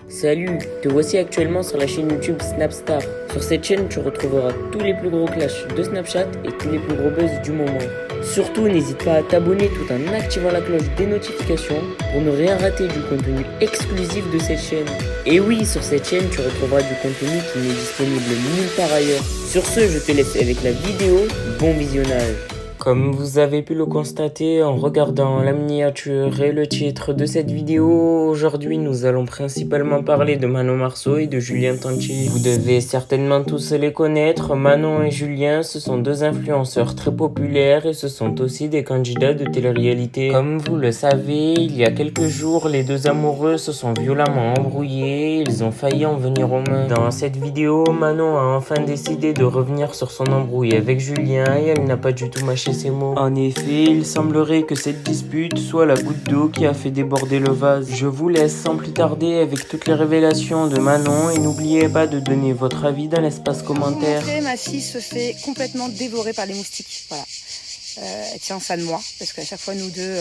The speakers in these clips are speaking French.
Salut, te voici actuellement sur la chaîne YouTube Snapstar. Sur cette chaîne, tu retrouveras tous les plus gros clashs de Snapchat et tous les plus gros buzz du moment. Surtout, n'hésite pas à t'abonner tout en activant la cloche des notifications pour ne rien rater du contenu exclusif de cette chaîne. Et oui, sur cette chaîne, tu retrouveras du contenu qui n'est disponible nulle part ailleurs. Sur ce, je te laisse avec la vidéo. Bon visionnage. Comme vous avez pu le constater en regardant la miniature et le titre de cette vidéo, aujourd'hui nous allons principalement parler de Manon Marceau et de Julien Tanti. Vous devez certainement tous les connaître, Manon et Julien, ce sont deux influenceurs très populaires et ce sont aussi des candidats de télé-réalité. Comme vous le savez, il y a quelques jours, les deux amoureux se sont violemment embrouillés, ils ont failli en venir aux mains. Dans cette vidéo, Manon a enfin décidé de revenir sur son embrouille avec Julien et elle n'a pas du tout mâché ses mots. En effet, il semblerait que cette dispute soit la goutte d'eau qui a fait déborder le vase. Je vous laisse sans plus tarder avec toutes les révélations de Manon et n'oubliez pas de donner votre avis dans l'espace commentaire. Ma fille se fait complètement dévorer par les moustiques. Voilà. Elle tient ça de moi parce qu'à chaque fois nous deux,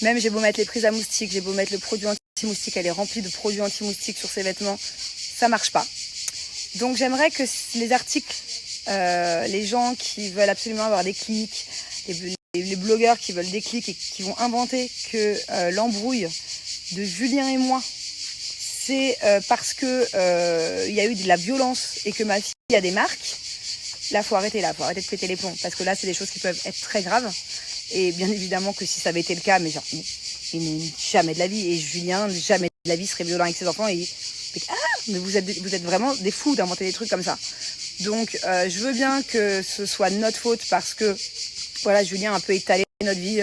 même j'ai beau mettre les prises à moustiques, j'ai beau mettre le produit anti-moustique, elle est remplie de produits anti-moustiques sur ses vêtements, ça marche pas. Donc j'aimerais que les articles, les gens qui veulent absolument avoir des clics, les blogueurs qui veulent des clics et qui vont inventer que l'embrouille de Julien et moi, c'est parce que y a eu de la violence et que ma fille a des marques. Là, faut arrêter de péter les plombs, parce que là, c'est des choses qui peuvent être très graves. Et bien évidemment que si ça avait été le cas, mais genre, jamais de la vie. Et Julien, jamais de la vie serait violent avec ses enfants. Mais vous êtes vraiment des fous d'inventer des trucs comme ça. Donc, je veux bien que ce soit notre faute parce que, voilà, Julien a un peu étalé notre vie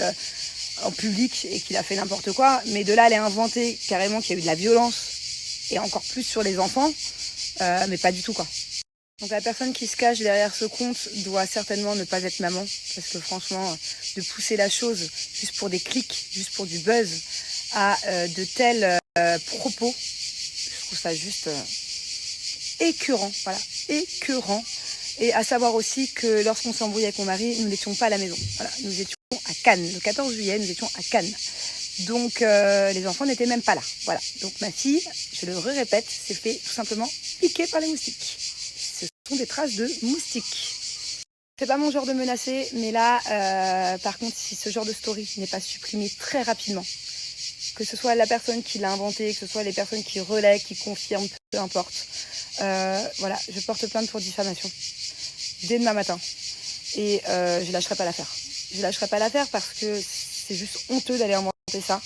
en public et qu'il a fait n'importe quoi. Mais de là, elle est inventée carrément qu'il y a eu de la violence et encore plus sur les enfants, mais pas du tout, quoi. Donc la personne qui se cache derrière ce compte doit certainement ne pas être maman, parce que franchement, de pousser la chose juste pour des clics, juste pour du buzz, à de tels propos, je trouve ça juste écœurant, voilà, écœurant. Et à savoir aussi que lorsqu'on s'embrouille avec mon mari, nous n'étions pas à la maison. Voilà, nous étions à Cannes, le 14 juillet, nous étions à Cannes. Donc les enfants n'étaient même pas là. Voilà. Donc ma fille, je le répète, s'est fait tout simplement piquer par les moustiques. Ce sont des traces de moustiques. C'est pas mon genre de menacer, mais là, par contre, si ce genre de story n'est pas supprimé très rapidement, que ce soit la personne qui l'a inventé, que ce soit les personnes qui relaient, qui confirment, peu importe, voilà, je porte plainte pour diffamation dès demain matin. Et je lâcherai pas l'affaire. Je lâcherai pas l'affaire parce que c'est juste honteux d'aller inventer ça.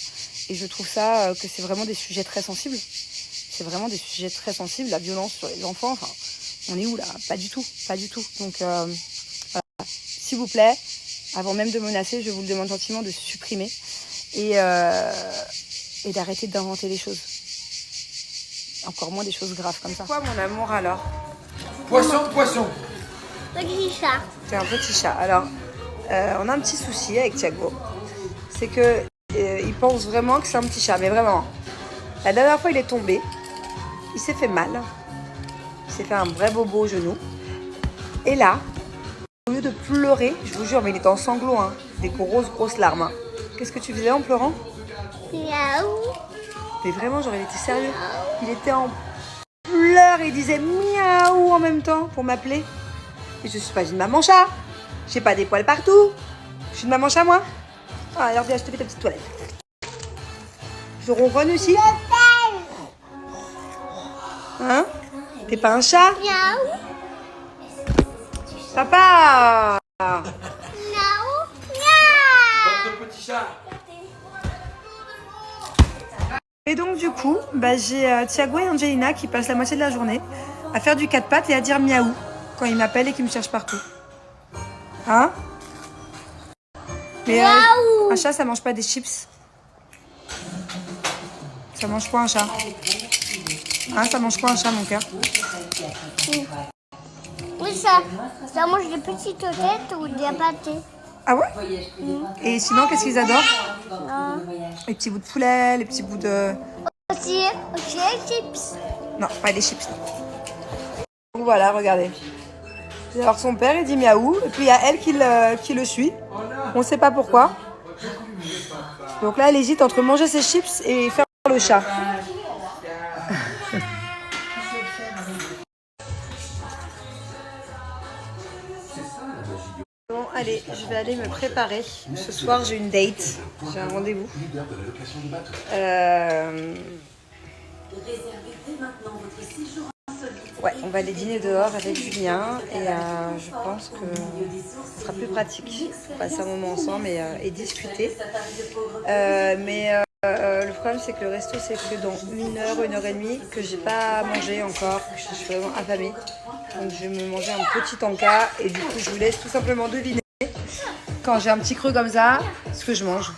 Et je trouve ça que c'est vraiment des sujets très sensibles. C'est vraiment des sujets très sensibles, la violence sur les enfants, enfin, on est où là? Pas du tout, pas du tout. Donc, voilà. S'il vous plaît, avant même de menacer, je vous le demande gentiment de supprimer et d'arrêter d'inventer les choses. Encore moins des choses graves comme ça. Quoi, mon amour, alors? Poisson. Petit chat. C'est un petit chat. Alors, on a un petit souci avec Thiago. C'est que il pense vraiment que c'est un petit chat, mais vraiment. La dernière fois, il est tombé. Il s'est fait mal. Il s'est fait un vrai bobo au genou. Et là, au lieu de pleurer, je vous jure, mais il était en sanglots, hein, des grosses larmes. Hein. Qu'est-ce que tu faisais en pleurant? Miaou. Mais vraiment, genre, il était sérieux. Il était en pleurs et il disait miaou en même temps pour m'appeler. Et je suis pas une maman chat. J'ai pas des poils partout. Je suis une maman chat, moi. Ah, alors viens, je te fais ta petite toilette. Je ronronne aussi. Hein? T'es pas un chat? Miaou. Papa! Miaou. Miaou. Votre petit chat. Et donc du coup, j'ai Thiago et Angelina qui passent la moitié de la journée à faire du quatre pattes et à dire miaou quand ils m'appellent et qu'ils me cherchent partout. Hein? Mais un chat, ça mange pas des chips. Ça mange quoi un chat? Hein, ça mange quoi un chat, mon cœur? Oui, ça mange des petites têtes ou des pâtés. Ah ouais? Et sinon, qu'est-ce qu'ils adorent? Non. Les petits bouts de poulet, les petits bouts de... Aussi, les chips. Non, pas des chips. Donc voilà, regardez. Alors son père, il dit miaou, et puis il y a elle qui le suit. On ne sait pas pourquoi. Donc là, elle hésite entre manger ses chips et faire le chat. Bon, allez, je vais aller me préparer. Ce soir, j'ai une date. J'ai un rendez-vous. Ouais, on va aller dîner dehors avec Julien et je pense que ce sera plus pratique pour passer un moment ensemble et discuter. Le problème, c'est que le resto, c'est que dans 1 heure et demie, que j'ai pas mangé encore, que je suis vraiment affamée. Donc je vais me manger un petit encas et du coup, je vous laisse tout simplement deviner quand j'ai un petit creux comme ça, ce que je mange.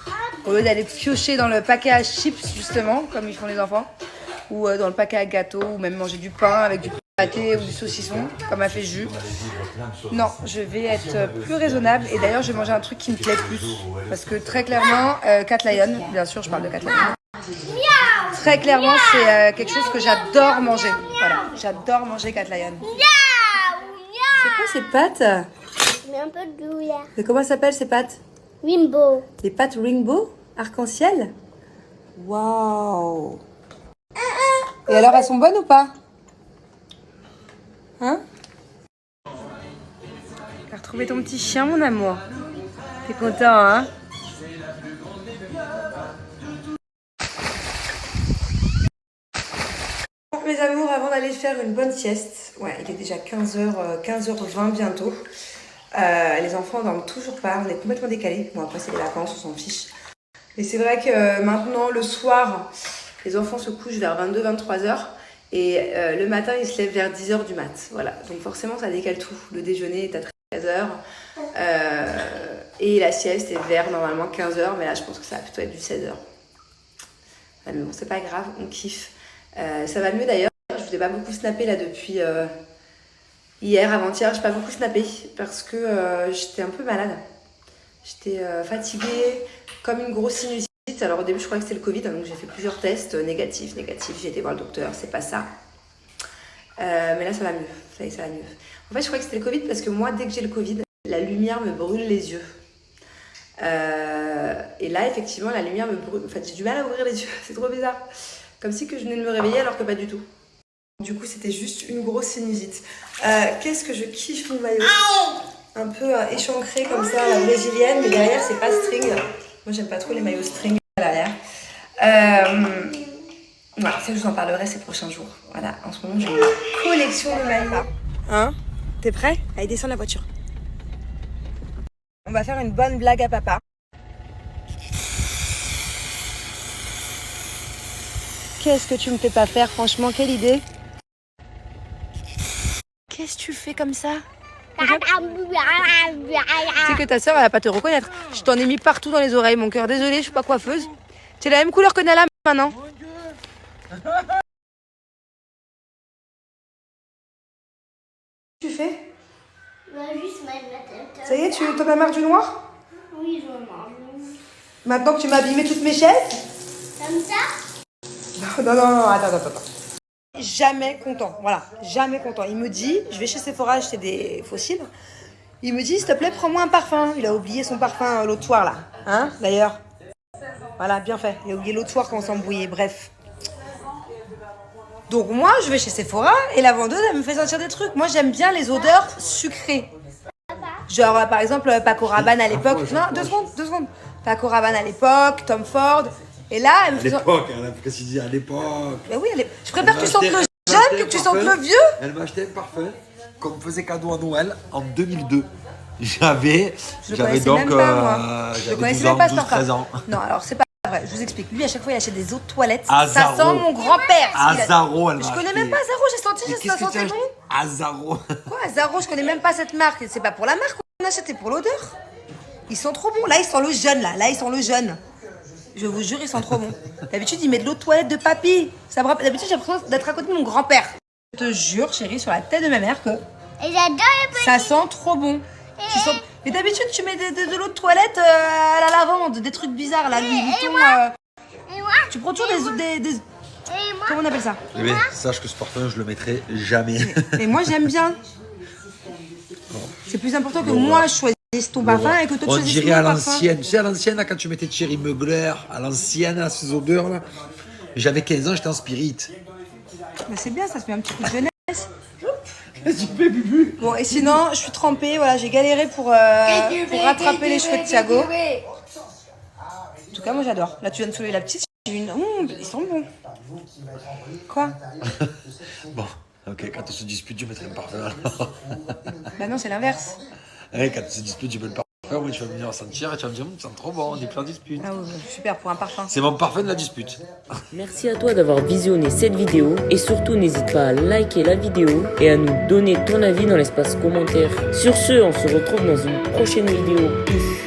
Au lieu d'aller piocher dans le paquet à chips, justement, comme ils font les enfants, ou dans le paquet à gâteaux, ou même manger du pain avec du pâté ou du saucisson, comme a fait Jus. Non, je vais être plus raisonnable et d'ailleurs, je vais manger un truc qui me plaît plus. Parce que très clairement, Cat Lion, bien sûr, je parle de Cat Lion. Très clairement, c'est quelque chose que j'adore manger. Voilà, j'adore manger Cat Lion. C'est quoi ces pâtes? Mais un peu de douleur. Mais comment ça s'appelle ces pâtes? Wimbo. Des pâtes rainbow? Arc-en-ciel? Waouh! Et alors, elles sont bonnes ou pas? Hein? T'as retrouvé ton petit chien, mon amour? T'es content, hein? Bon, mes amours, avant d'aller faire une bonne sieste, ouais, il est déjà 15h20 bientôt. Les enfants dorment toujours pas, on est complètement décalés. Bon, après, c'est les vacances, on s'en fiche. Mais c'est vrai que maintenant, le soir, les enfants se couchent vers 22-23h. Et le matin, ils se lèvent vers 10h du mat. Voilà, donc forcément, ça décale tout. Le déjeuner est à 13h. Et la sieste est vers normalement 15h. Mais là, je pense que ça va plutôt être du 16h. Mais bon, c'est pas grave, on kiffe. Ça va mieux d'ailleurs. Je vous ai pas beaucoup snappé là depuis hier, avant-hier. Je n'ai pas beaucoup snappé parce que j'étais un peu malade. J'étais fatiguée, comme une grosse sinusite. Alors au début, je croyais que c'était le Covid, donc j'ai fait plusieurs tests négatifs. J'ai été voir le docteur, c'est pas ça. Mais là, ça va mieux. Ça y est, ça va mieux. En fait, je croyais que c'était le Covid parce que moi, dès que j'ai le Covid, la lumière me brûle les yeux. Et là, effectivement, la lumière me brûle. En fait, j'ai du mal à ouvrir les yeux. C'est trop bizarre. Comme si que je venais de me réveiller alors que pas du tout. Du coup, c'était juste une grosse sinusite. Qu'est-ce que je kiffe mon maillot. Un peu échancré comme ça, la brésilienne, mais derrière, c'est pas string. Moi, j'aime pas trop les maillots string à l'arrière. Voilà, ça, je vous en parlerai ces prochains jours. Voilà, en ce moment, j'ai une collection de maillots. Hein? T'es prêt? Allez, descends de la voiture. On va faire une bonne blague à papa. Qu'est-ce que tu me fais pas faire, franchement, quelle idée? Qu'est-ce que tu fais comme ça? Tu sais que ta soeur, elle va pas te reconnaître. Je t'en ai mis partout dans les oreilles, mon cœur. Désolée, je suis pas coiffeuse. Tu es la même couleur que Nala maintenant. Tu fais? Juste mettre la tête. Ça y est, tu t'en as marre du noir? Oui, je mange. Maintenant que tu m'as abîmé toutes mes chaises? Comme ça? Non, attends. Jamais content, voilà, jamais content. Il me dit, je vais chez Sephora acheter des fossiles. Il me dit, s'il te plaît, prends-moi un parfum. Il a oublié son parfum l'autre soir, là. Hein, d'ailleurs. Voilà, bien fait. Il a oublié l'autre soir quand on s'est embrouillé, bref. Donc moi, je vais chez Sephora et la vendeuse, elle me fait sentir des trucs. Moi, j'aime bien les odeurs sucrées. Genre, par exemple, Paco Rabanne à l'époque. Non, deux secondes. Paco Rabanne à l'époque, Tom Ford. Et là, elle me fait... À l'époque, elle a précisé à l'époque. Mais oui, je préfère que tu sentes le jeune que que tu sentes le vieux. Elle m'a acheté un parfum qu'on me faisait cadeau à Noël en 2002. J'avais donc même pas, moi. Je j'avais connaissais 12 même ans, pas ce 12, 13 parfum. ans. Non, alors c'est pas vrai. Je vous explique. Lui, à chaque fois, il achète des eaux de toilette. Azaro. Ça sent mon grand-père. Azaro, elle m'a Je connais acheté. même pas Azaro. J'ai senti, Mais ça sentait bon. Azaro. Quoi, Azaro? Je connais même pas cette marque. C'est pas pour la marque qu'on achète, c'est pour l'odeur. Ils sont trop bons. Là, ils sont le jeune. Là, ils sont le jeune. Je vous jure, ils sont trop bons. D'habitude, il met de l'eau de toilette de papy. D'habitude, j'ai l'impression d'être à côté de mon grand-père. Je te jure, chérie, sur la tête de ma mère que Et j'adore les petits. ça sent trop bon. Mais d'habitude, tu mets de l'eau de toilette à la lavande, des trucs bizarres, là, Louis Vuitton. Et moi? Tu prends toujours des... Et moi? Comment on appelle ça? Mais sache que ce parfum, je le mettrai jamais. Mais moi, j'aime bien. C'est plus important que moi, je choisisse ton parfum et que toi, tu On choisisses dirait à mon parfum. l'ancienne. Tu sais, à l'ancienne, là, quand tu mettais Thierry Mugler, à l'ancienne, à ces odeurs-là. J'avais 15 ans, j'étais en spirit. Bah, c'est bien, ça se met un petit coup de jeunesse. laisse. Bon, et sinon, je suis trempée. Voilà, j'ai galéré pour rattraper les cheveux de Thiago. En tout cas, moi, j'adore. Là, tu viens de soulever la petite. J'ai une... ils sont bons. Quoi? Bon, ok, quand on se dispute, je mettrai un parfum alors. Bah non, c'est l'inverse. Ouais, quand on se dispute, je mets le parfum, oui, tu vas venir sentir et tu vas me dire, ça sent trop bon, on est plein de disputes. Ah oui, super, pour un parfum. C'est mon parfum de la dispute. Merci à toi d'avoir visionné cette vidéo et surtout n'hésite pas à liker la vidéo et à nous donner ton avis dans l'espace commentaire. Sur ce, on se retrouve dans une prochaine vidéo. Peace.